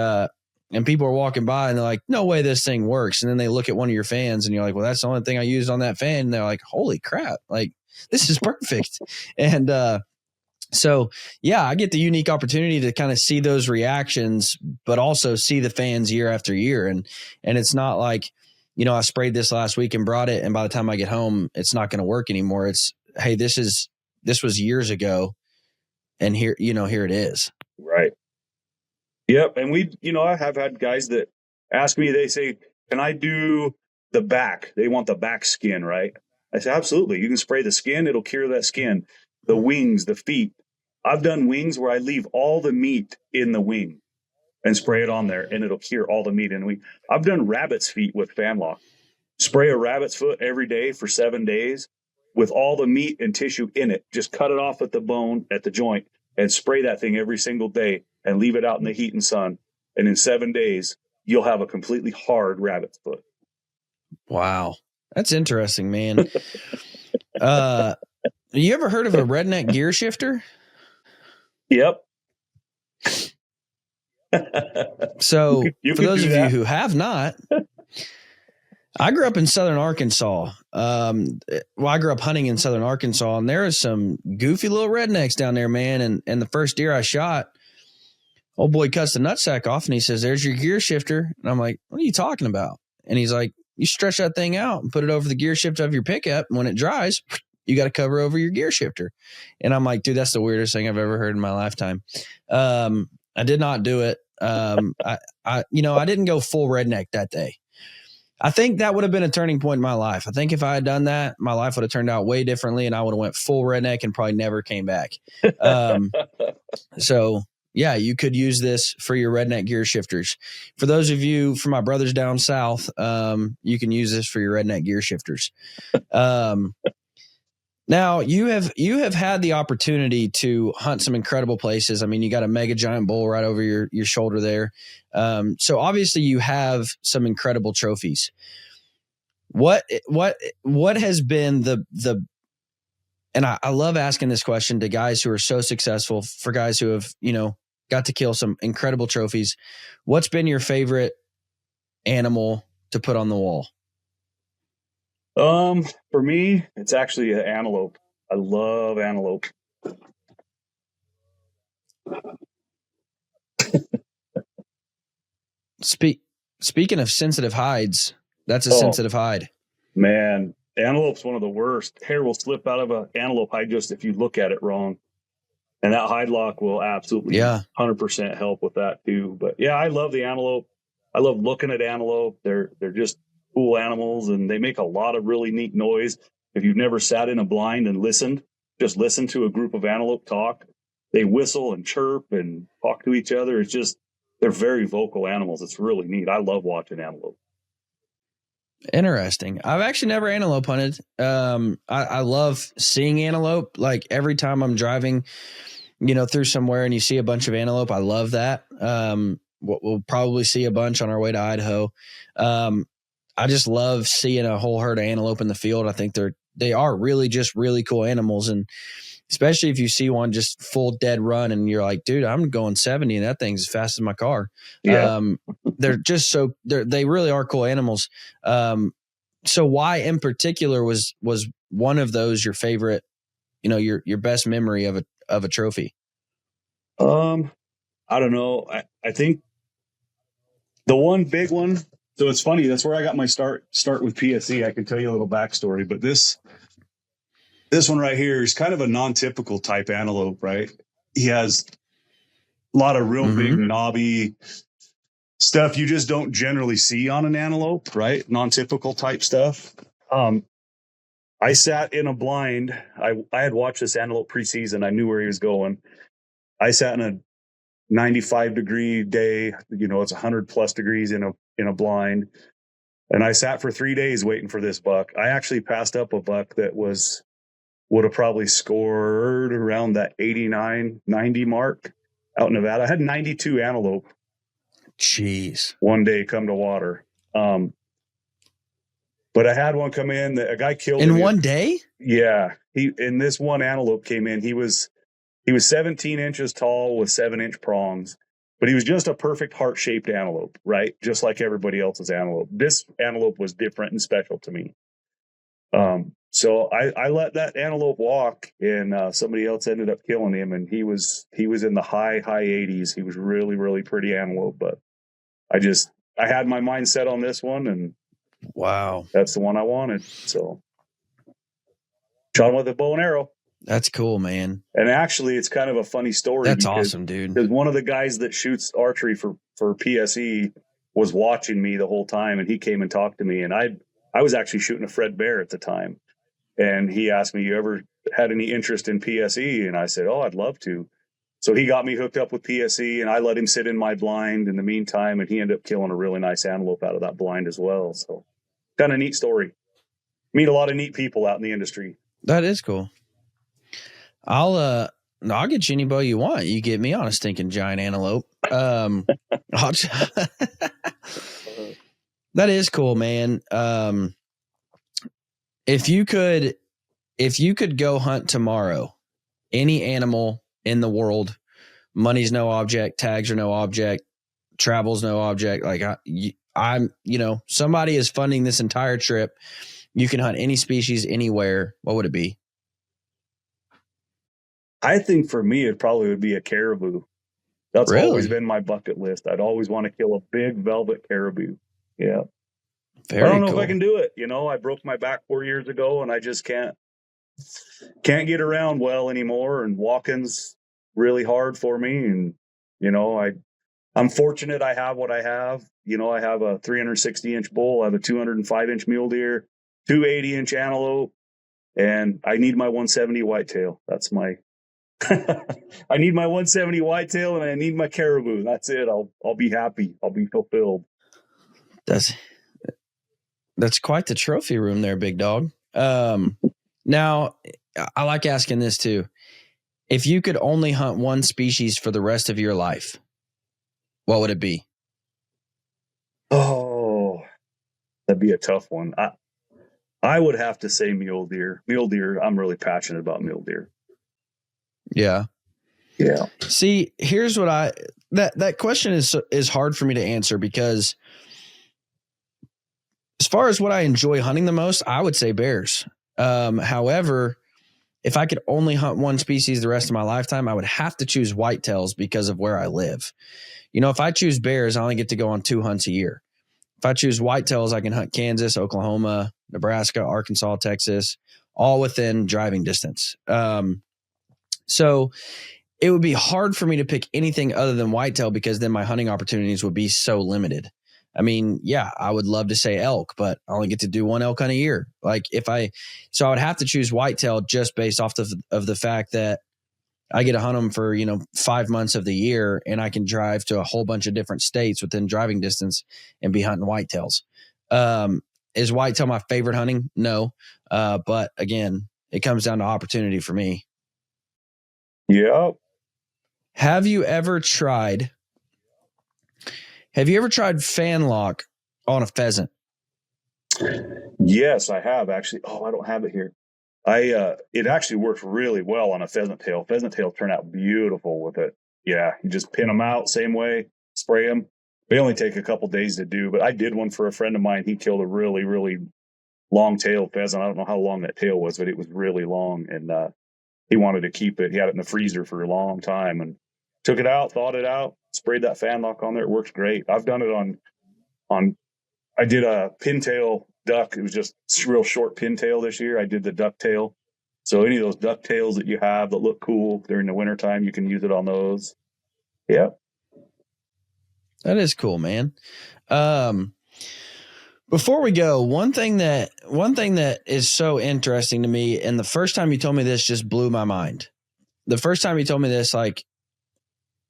people are walking by and they're like, no way this thing works. And then they look at one of your fans and you're like, well, that's the only thing I used on that fan. And they're like, holy crap, like this is perfect. And so, yeah, I get the unique opportunity to kind of see those reactions, but also see the fans year after year. And it's not like, I sprayed this last week and brought it, and by the time I get home, it's not going to work anymore. It's, hey, this was years ago, and here it is. Right. Yep. And I have had guys that ask me, they say, can I do the back? They want the back skin, right? I say, absolutely. You can spray the skin. It'll cure that skin. The wings, the feet. I've done wings where I leave all the meat in the wing and spray it on there, and it'll cure all the meat in the wing. I've done rabbit's feet with fan lock. Spray a rabbit's foot every day for 7 days with all the meat and tissue in it. Just cut it off at the bone, at the joint, and spray that thing every single day and leave it out in the heat and sun. And in 7 days, you'll have a completely hard rabbit's foot. Wow. That's interesting, man. You ever heard of a redneck gear shifter? Yep. So for those of you who have not, I grew up in Southern Arkansas. I grew up hunting in Southern Arkansas, and there is some goofy little rednecks down there, man. And the first deer I shot, old boy cuts the nutsack off, and he says, there's your gear shifter. And I'm like, what are you talking about? And he's like, you stretch that thing out and put it over the gear shifter of your pickup. And when it dries, you got to cover over your gear shifter. And I'm like, dude, that's the weirdest thing I've ever heard in my lifetime. I did not do it. I didn't go full redneck that day. I think that would have been a turning point in my life. I think if I had done that, my life would have turned out way differently, and I would have went full redneck and probably never came back. So yeah, you could use this for your redneck gear shifters. For those of you, for my brothers down south, you can use this for your redneck gear shifters. Now you have had the opportunity to hunt some incredible places. I mean, you got a mega giant bull right over your shoulder there. So obviously you have some incredible trophies. What has been the and I love asking this question to guys who are so successful, for guys who have, got to kill some incredible trophies. What's been your favorite animal to put on the wall? For me, it's actually an antelope. I love antelope. Speaking of sensitive hides, that's a sensitive hide. Man, antelope's one of the worst. Hair will slip out of an antelope hide just if you look at it wrong. And that hide lock will absolutely 100% help with that too. But yeah, I love the antelope. I love looking at antelope. They're just cool animals, and they make a lot of really neat noise. If you've never sat in a blind and listened, just listen to a group of antelope talk. They whistle and chirp and talk to each other. It's just, they're very vocal animals. It's really neat. I love watching antelope. Interesting. I've actually never antelope hunted. I love seeing antelope. Like every time I'm driving, through somewhere and you see a bunch of antelope, I love that. We'll probably see a bunch on our way to Idaho. I just love seeing a whole herd of antelope in the field. I think they are really just really cool animals. And especially if you see one just full dead run and you're like, dude, I'm going 70 and that thing's as fast as my car. Yeah. They're just they really are cool animals. So why in particular was one of those your favorite, your best memory of a trophy? I don't know. I think the one big one, so it's funny, that's where I got my start with PSE. I can tell you a little backstory, but this one right here is kind of a non-typical type antelope, right? He has a lot of real big knobby stuff you just don't generally see on an antelope, right? Non-typical type stuff. I sat in a blind. I had watched this antelope preseason. I knew where he was going. I sat in a 95-degree day. It's 100+ degrees in a blind. And I sat for 3 days waiting for this buck. I actually passed up a buck that was would have probably scored around that 89, 90 mark out in Nevada. I had 92 antelope. Jeez. One day come to water. But I had one come in that a guy killed in him. One day. Yeah. This one antelope came in. He was 17 inches tall with 7-inch prongs, but he was just a perfect heart-shaped antelope, right? Just like everybody else's antelope. This antelope was different and special to me. So I let that antelope walk, and somebody else ended up killing him, and he was in the high 80s. He was really, really pretty antelope, but I had my mind set on this one, and wow, that's the one I wanted. So shot him with a bow and arrow. That's cool, man. And actually, it's kind of a funny story. That's awesome, dude. Because one of the guys that shoots archery for PSE was watching me the whole time, and he came and talked to me. And I was actually shooting a Fred Bear at the time. And he asked me, "You ever had any interest in PSE?" And I said, "Oh, I'd love to." So he got me hooked up with PSE, and I let him sit in my blind in the meantime, and he ended up killing a really nice antelope out of that blind as well. So kind of neat story. Meet a lot of neat people out in the industry. That is cool. I'll get you any bow you want. You get me on a stinking giant antelope. That is cool, man. If you could go hunt tomorrow, any animal in the world, money's no object, tags are no object, travel's no object. Like I'm, somebody is funding this entire trip. You can hunt any species anywhere. What would it be? I think for me, it probably would be a caribou. That's Really? always been my bucket list. I'd always want to kill a big velvet caribou. Yeah. Very I don't know cool. if I can do it. I broke my back 4 years ago, and I just can't get around well anymore. And walking's really hard for me. And, I'm fortunate I have what I have. I have a 360-inch bull. I have a 205-inch mule deer, 280-inch antelope, and I need my 170 whitetail. That's my I need my 170 whitetail, and I need my caribou. That's it. I'll be happy. I'll be fulfilled. That's quite the trophy room there, big dog. Now, I like asking this too. If you could only hunt one species for the rest of your life, what would it be? Oh, that'd be a tough one. I would have to say mule deer. Mule deer. I'm really passionate about mule deer. Yeah. Yeah. See, here's what that question is hard for me to answer, because as far as what I enjoy hunting the most, I would say bears. However, if I could only hunt one species the rest of my lifetime, I would have to choose whitetails because of where I live. If I choose bears, I only get to go on 2 hunts a year. If I choose whitetails, I can hunt Kansas, Oklahoma, Nebraska, Arkansas, Texas, all within driving distance. So it would be hard for me to pick anything other than whitetail, because then my hunting opportunities would be so limited. I mean, yeah, I would love to say elk, but I only get to do one elk hunt a year. So I would have to choose whitetail just based off of the fact that I get to hunt them for, 5 months of the year, and I can drive to a whole bunch of different states within driving distance and be hunting whitetails. Is whitetail my favorite hunting? No. But again, it comes down to opportunity for me. Yeah. Have you ever tried fan lock on a pheasant? Yes, I have actually. Oh, I don't have it here. It actually works really well on a pheasant tail. Pheasant tails turn out beautiful with it. Yeah, you just pin them out same way, spray them. They only take a couple days to do, but I did one for a friend of mine. He killed a really, really long-tailed pheasant. I don't know how long that tail was, but it was really long, and he wanted to keep it. He had it in the freezer for a long time, and took it out, thawed it out, sprayed that fan lock on there. It works great. I've done it on. I did a pintail duck. It was just real short pintail this year. I did the duck tail. So any of those duck tails that you have that look cool during the wintertime, you can use it on those. Yeah. That is cool, man. Before we go, one thing that is so interesting to me, and the first time you told me this just blew my mind. The first time you told me this, like,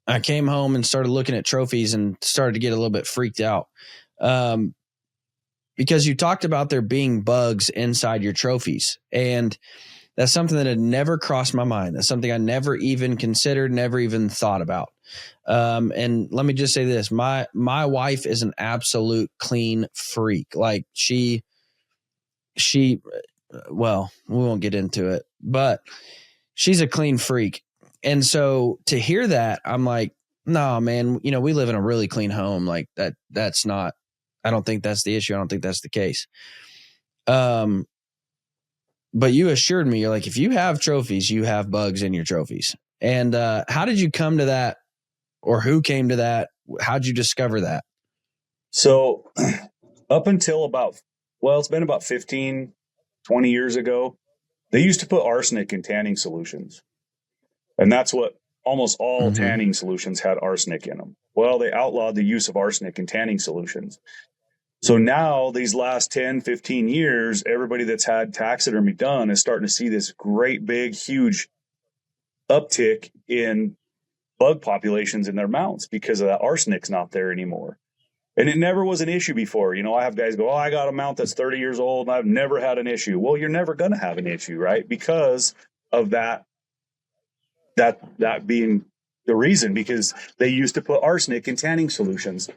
I came home and started looking at trophies and started to get a little bit freaked out. Because you talked about there being bugs inside your trophies. And That's something that had never crossed my mind. That's something I never even considered, never even thought about. And let me just say this, my wife is an absolute clean freak. Like she, well, we won't get into it, but she's a clean freak. And so to hear that, I'm like, no, man, we live in a really clean home. Like that's not, I don't think that's the issue. I don't think that's the case. But you assured me, you're like, if you have trophies, you have bugs in your trophies. And how did you come to that, or who came to that? How'd you discover that? So up until it's been about 15, 20 years ago, they used to put arsenic in tanning solutions. And that's what almost all tanning solutions had, arsenic in them. Well, they outlawed the use of arsenic in tanning solutions. So now these last 10, 15 years, everybody that's had taxidermy done is starting to see this great, big, huge uptick in bug populations in their mounts because of that arsenic's not there anymore. And it never was an issue before. I have guys go, oh, I got a mount that's 30 years old and I've never had an issue. Well, you're never going to have an issue, right? Because of that being the reason, because they used to put arsenic in tanning solutions.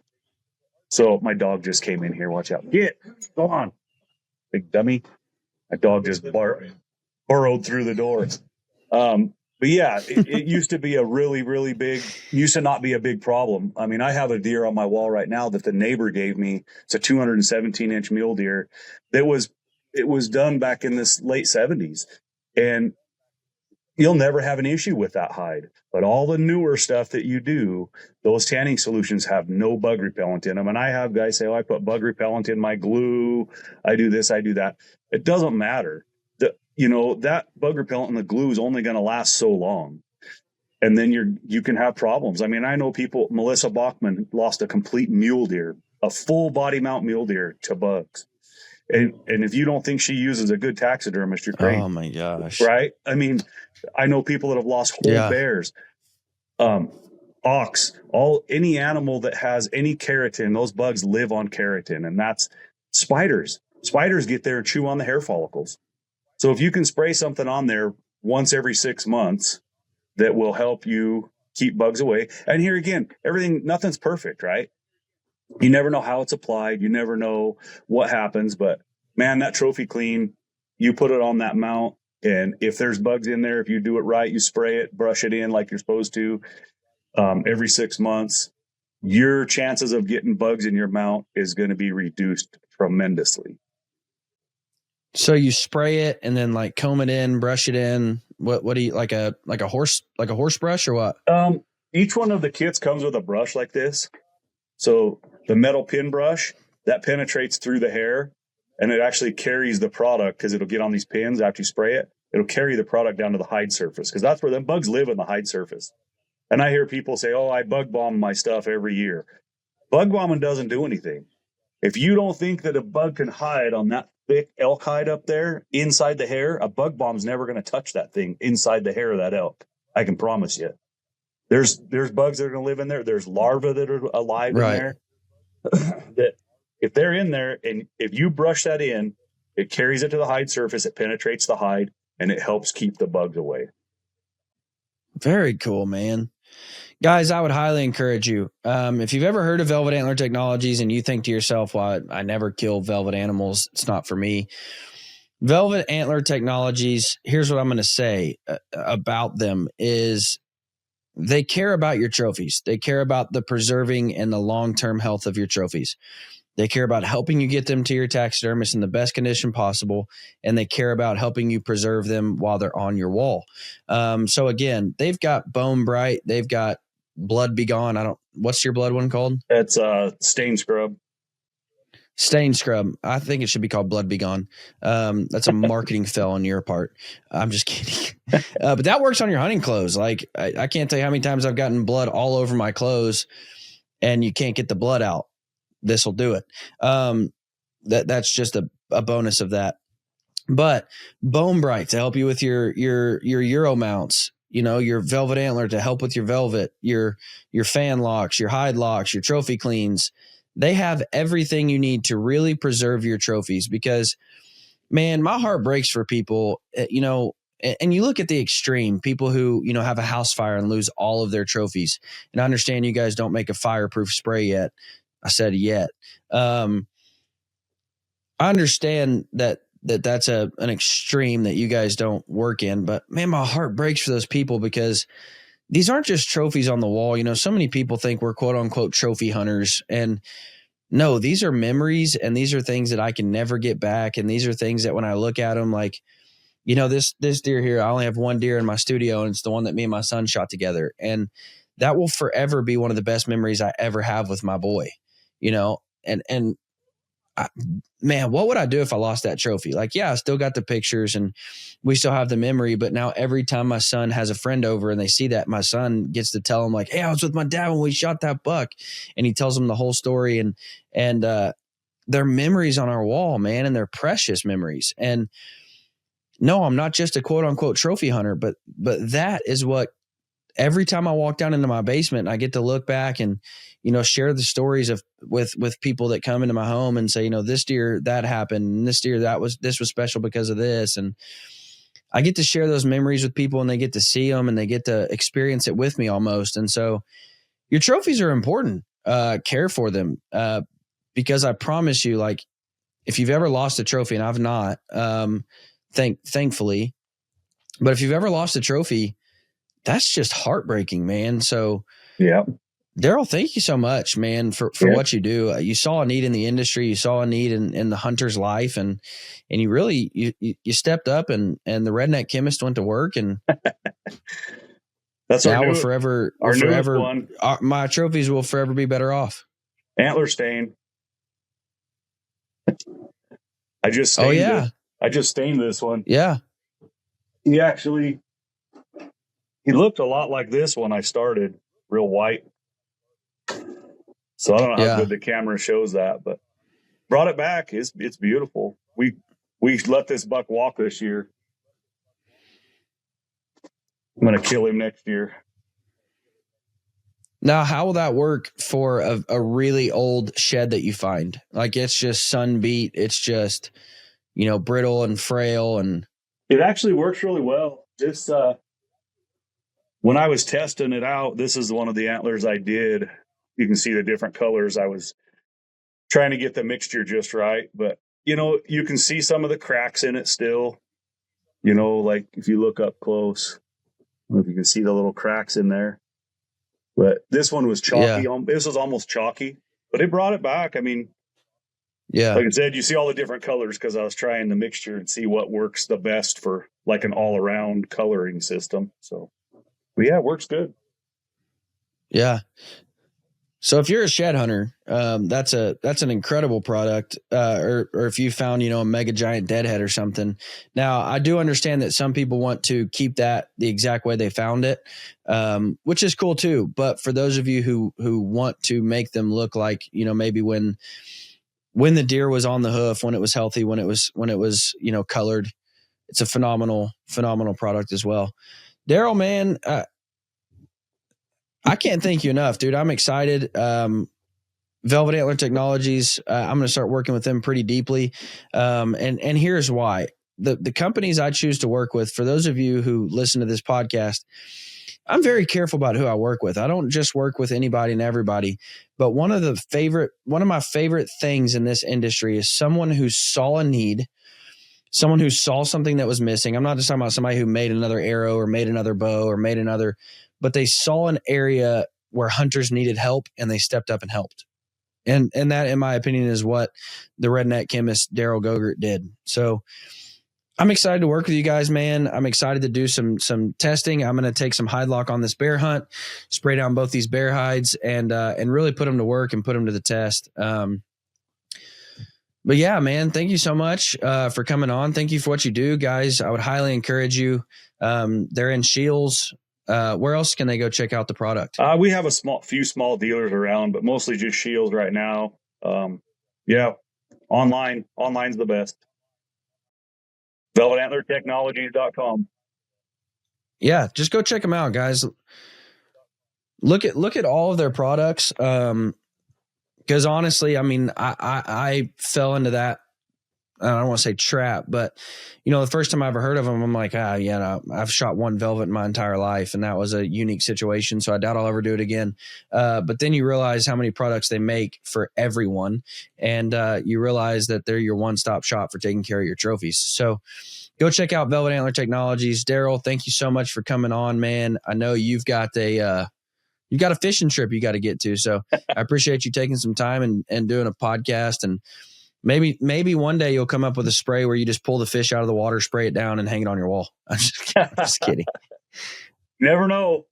So my dog just came in here. Watch out. Go on. Big dummy. My dog just burrowed through the door. But yeah, it used to be a really, really big, used to not be a big problem. I mean, I have a deer on my wall right now that the neighbor gave me. It's a 217-inch mule deer. It was done back in the late 70s. And you'll never have an issue with that hide. But all the newer stuff that you do, those tanning solutions have no bug repellent in them. And I have guys say, oh, I put bug repellent in my glue. I do this, I do that. It doesn't matter. That bug repellent in the glue is only going to last so long. And then you can have problems. I mean, I know people, Melissa Bachman lost a complete mule deer, a full body mount mule deer to bugs. And if you don't think she uses a good taxidermist, you're crazy. Oh my gosh. Right? I mean, I know people that have lost whole bears, ox, any animal that has any keratin, those bugs live on keratin, and that's spiders. Spiders get there and chew on the hair follicles. So if you can spray something on there once every 6 months, that will help you keep bugs away. And here again, nothing's perfect, right? You never know how it's applied. You never know what happens, but man, that trophy clean, you put it on that mount. And if there's bugs in there, if you do it right, you spray it, brush it in like you're supposed to, every 6 months, your chances of getting bugs in your mount is going to be reduced tremendously. So you spray it and then like comb it in, brush it in. What do you like a horse brush or what? Each one of the kits comes with a brush like this. So the metal pin brush that penetrates through the hair, and it actually carries the product because it'll get on these pins after you spray it. It'll carry the product down to the hide surface because that's where the bugs live, in the hide surface. And I hear people say, oh, I bug bomb my stuff every year. Bug bombing doesn't do anything. If you don't think that a bug can hide on that thick elk hide up there inside the hair, a bug bomb's never going to touch that thing inside the hair of that elk. I can promise you. There's bugs that are going to live in there. There's larvae that are alive in there. That if they're in there and if you brush that in, it carries it to the hide surface, it penetrates the hide, and it helps keep the bugs away. Very cool, man. Guys, I would highly encourage you. If you've ever heard of Velvet Antler Technologies and you think to yourself, well, I never kill velvet animals, it's not for me. Velvet Antler Technologies, here's what I'm going to say about them is they care about your trophies. They care about the preserving and the long-term health of your trophies. They care about helping you get them to your taxidermist in the best condition possible, and they care about helping you preserve them while they're on your wall. So again, they've got Bone Bright, they've got Blood Be Gone. What's your blood one called? It's Stain Scrub. Stain Scrub. I think it should be called Blood Be Gone. That's a marketing fail on your part. I'm just kidding. But that works on your hunting clothes. Like I can't tell you how many times I've gotten blood all over my clothes and you can't get the blood out. This will do it. That's just a bonus of that. But Bone Bright to help you with your Euro mounts, your Velvet Antler to help with your velvet, your fan locks, your hide locks, your trophy cleans. They have everything you need to really preserve your trophies because, man, my heart breaks for people. and you look at the extreme, people who, have a house fire and lose all of their trophies. And I understand you guys don't make a fireproof spray yet. I said yet. I understand that's an extreme that you guys don't work in, but man, my heart breaks for those people because these aren't just trophies on the wall. So many people think we're quote unquote trophy hunters, and no, these are memories, and these are things that I can never get back. And these are things that when I look at them, like, this deer here, I only have one deer in my studio, and it's the one that me and my son shot together. And that will forever be one of the best memories I ever have with my boy, and man, what would I do if I lost that trophy? Like, yeah, I still got the pictures and we still have the memory, but now every time my son has a friend over and they see that, my son gets to tell them like, hey, I was with my dad when we shot that buck. And he tells them the whole story, and they're memories on our wall, man. And they're precious memories. And no, I'm not just a quote unquote trophy hunter, but that is what every time I walk down into my basement, I get to look back and, share the stories with people that come into my home and say, this deer that happened, and this deer this was special because of this. And I get to share those memories with people, and they get to see them, and they get to experience it with me almost. And so your trophies are important. Care for them, because I promise you, like, if you've ever lost a trophy, and I've not, thankfully, but if you've ever lost a trophy, that's just heartbreaking, man. So yeah, Darrell, thank you so much, man, for what you do. You saw a need in the industry. You saw a need in the hunter's life, and you really, you stepped up, and the redneck chemist went to work, and that's we're forever, one. My trophies will forever be better off. Antler stain. I just stained it. I just stained this one. Yeah. He looked a lot like this when I started, real white. So I don't know how good the camera shows that, but brought it back. It's beautiful. We let this buck walk this year. I'm going to kill him next year. Now, how will that work for a really old shed that you find? Like, it's just sun beat. It's just, brittle and frail. And it actually works really well. Just, when I was testing it out, this is one of the antlers I did. You can see the different colors. I was trying to get the mixture just right, but you can see some of the cracks in it still. Like if you look up close, I don't know if you can see the little cracks in there. But this one was chalky. Yeah. This was almost chalky, but it brought it back. I mean, yeah, like I said, you see all the different colors because I was trying the mixture and see what works the best for like an all-around coloring system. So, but yeah, it works good. Yeah. So if you're a shed hunter, that's an incredible product. Or if you found, a mega giant deadhead or something. Now, I do understand that some people want to keep that the exact way they found it, which is cool too. But for those of you who want to make them look like, maybe when the deer was on the hoof, when it was healthy, when it was colored, it's a phenomenal product as well. Darrell, man, I can't thank you enough, dude. I'm excited. Velvet Antler Technologies. I'm going to start working with them pretty deeply. And here's why. The companies I choose to work with, for those of you who listen to this podcast, I'm very careful about who I work with. I don't just work with anybody and everybody, but one of my favorite things in this industry is someone who saw a need, someone who saw something that was missing. I'm not just talking about somebody who made another arrow or made another bow or made another, but they saw an area where hunters needed help and they stepped up and helped. And that, in my opinion, is what the redneck chemist Darrell Gogert did. So I'm excited to work with you guys, man. I'm excited to do some testing. I'm going to take some hide lock on this bear hunt, spray down both these bear hides, and really put them to work and put them to the test. But yeah, man, thank you so much for coming on. Thank you for what you do, guys. I would highly encourage you. They're in Shields. Where else can they go check out the product? We have a few small dealers around, but mostly just Shields right now. Yeah, online's the best. VelvetAntlerTechnologies.com. Yeah, just go check them out, guys. Look at all of their products. Because honestly, I mean, I fell into that I don't want to say trap, but the first time I ever heard of them, I'm like, no, I've shot one velvet in my entire life, and that was a unique situation. So I doubt I'll ever do it again. But then you realize how many products they make for everyone, and you realize that they're your one-stop shop for taking care of your trophies. So go check out Velvet Antler Technologies. Darrell, thank you so much for coming on, man. I know you've got a fishing trip you got to get to, so I appreciate you taking some time and doing a podcast. And maybe one day you'll come up with a spray where you just pull the fish out of the water, spray it down, and hang it on your wall. I'm just kidding. Never know.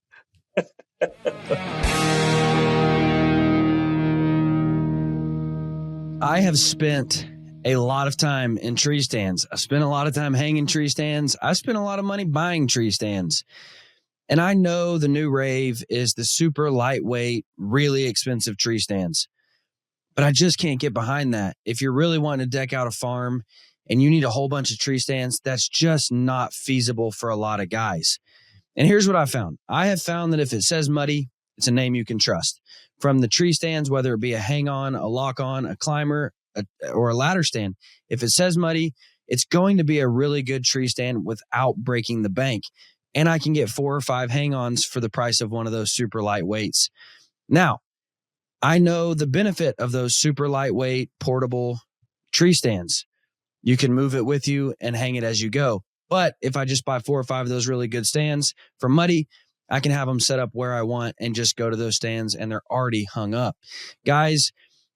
I have spent a lot of time in tree stands. I spent a lot of time hanging tree stands. I spent a lot of money buying tree stands. And I know the new rave is the super lightweight, really expensive tree stands. But I just can't get behind that. If you're really wanting to deck out a farm and you need a whole bunch of tree stands, that's just not feasible for a lot of guys. And here's what I found. I have found that if it says Muddy, it's a name you can trust. From the tree stands, whether it be a hang-on, a lock-on, a climber, or a ladder stand, if it says Muddy, it's going to be a really good tree stand without breaking the bank. And I can get 4 or 5 hang-ons for the price of one of those super lightweights. Now, I know the benefit of those super lightweight portable tree stands. You can move it with you and hang it as you go. But if I just buy 4 or 5 of those really good stands for Muddy, I can have them set up where I want and just go to those stands, and they're already hung up. Guys,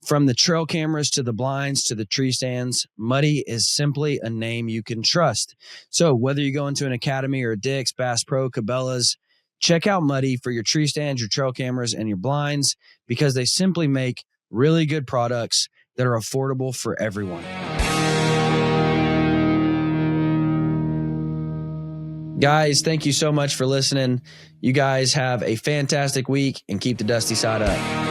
from the trail cameras to the blinds to the tree stands, Muddy is simply a name you can trust. So whether you go into an Academy or a Dick's, Bass Pro, Cabela's, check out Muddy for your tree stands, your trail cameras, and your blinds, because they simply make really good products that are affordable for everyone. Guys, thank you so much for listening. You guys have a fantastic week, and keep the dusty side up.